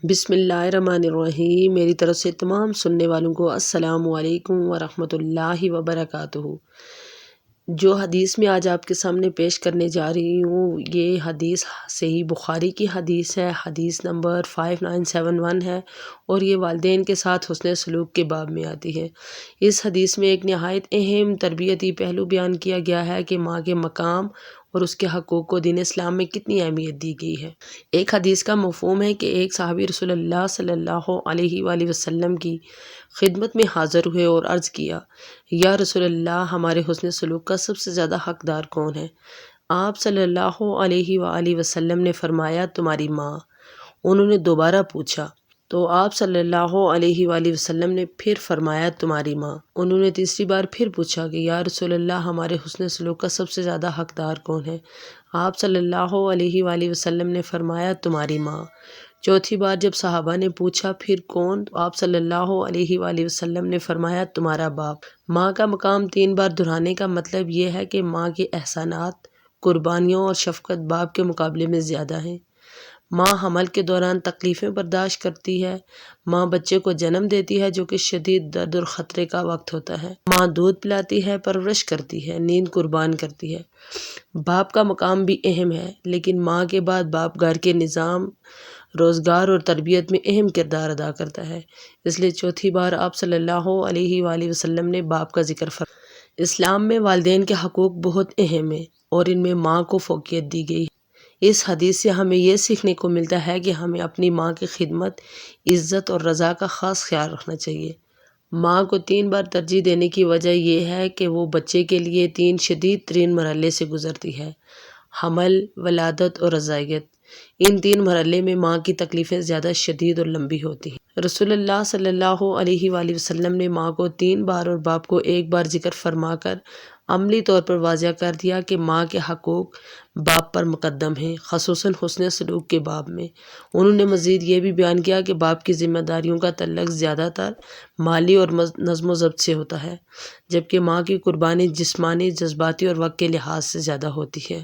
بسم اللہ الرحمن الرحیم۔ میری طرف سے تمام سننے والوں کو السلام علیکم ورحمۃ اللہ وبرکاتہ۔ جو حدیث میں آج آپ کے سامنے پیش کرنے جا رہی ہوں، یہ حدیث صحیح بخاری کی حدیث ہے، حدیث نمبر 5971 ہے، اور یہ والدین کے ساتھ حسن سلوک کے باب میں آتی ہے۔ اس حدیث میں ایک نہایت اہم تربیتی پہلو بیان کیا گیا ہے کہ ماں کے مقام اور اس کے حقوق کو دین اسلام میں کتنی اہمیت دی گئی ہے۔ ایک حدیث کا مفہوم ہے کہ ایک صحابی رسول اللہ صلی اللہ علیہ وآلہ وسلم کی خدمت میں حاضر ہوئے اور عرض کیا، یا رسول اللہ، ہمارے حسن سلوک کا سب سے زیادہ حقدار کون ہے؟ آپ صلی اللہ علیہ وآلہ وسلم نے فرمایا، تمہاری ماں۔ انہوں نے دوبارہ پوچھا تو آپ صلی اللہ علیہ وآلہ وسلم نے پھر فرمایا، تمہاری ماں۔ انہوں نے تیسری بار پھر پوچھا کہ یا رسول اللہ، ہمارے حسن سلوک کا سب سے زیادہ حقدار کون ہے؟ آپ صلی اللہ علیہ وآلہ وسلم نے فرمایا، تمہاری ماں۔ چوتھی بار جب صحابہ نے پوچھا پھر کون، تو آپ صلی اللہ علیہ وآلہ وسلم نے فرمایا، تمہارا باپ۔ ماں کا مقام 3 بار دہرانے کا مطلب یہ ہے کہ ماں کے احسانات، قربانیوں اور شفقت باپ کے مقابلے میں زیادہ ہیں۔ ماں حمل کے دوران تکلیفیں برداشت کرتی ہے۔ ماں بچے کو جنم دیتی ہے جو کہ شدید درد اور خطرے کا وقت ہوتا ہے۔ ماں دودھ پلاتی ہے، پرورش کرتی ہے، نیند قربان کرتی ہے۔ باپ کا مقام بھی اہم ہے، لیکن ماں کے بعد باپ گھر کے نظام، روزگار اور تربیت میں اہم کردار ادا کرتا ہے۔ اس لیے چوتھی بار آپ صلی اللہ علیہ وآلہ وسلم نے باپ کا ذکر فرمایا۔ اسلام میں والدین کے حقوق بہت اہم ہیں اور ان میں ماں کو فوقیت دی گئی ہے۔ اس حدیث سے ہمیں یہ سیکھنے کو ملتا ہے کہ ہمیں اپنی ماں کی خدمت، عزت اور رضا کا خاص خیال رکھنا چاہیے۔ ماں کو 3 بار ترجیح دینے کی وجہ یہ ہے کہ وہ بچے کے لیے 3 شدید ترین مرحلے سے گزرتی ہے: حمل، ولادت اور رضاعیت۔ ان 3 مرحلے میں ماں کی تکلیفیں زیادہ شدید اور لمبی ہوتی ہیں۔ رسول اللہ صلی اللہ علیہ وآلہ وسلم نے ماں کو 3 بار اور باپ کو 1 بار ذکر فرما کر عملی طور پر واضح کر دیا کہ ماں کے حقوق باپ پر مقدم ہیں، خصوصاً حسن سلوک کے باب میں۔ انہوں نے مزید یہ بھی بیان کیا کہ باپ کی ذمہ داریوں کا تعلق زیادہ تر مالی اور نظم و ضبط سے ہوتا ہے، جبکہ ماں کی قربانی جسمانی، جذباتی اور وقت کے لحاظ سے زیادہ ہوتی ہے۔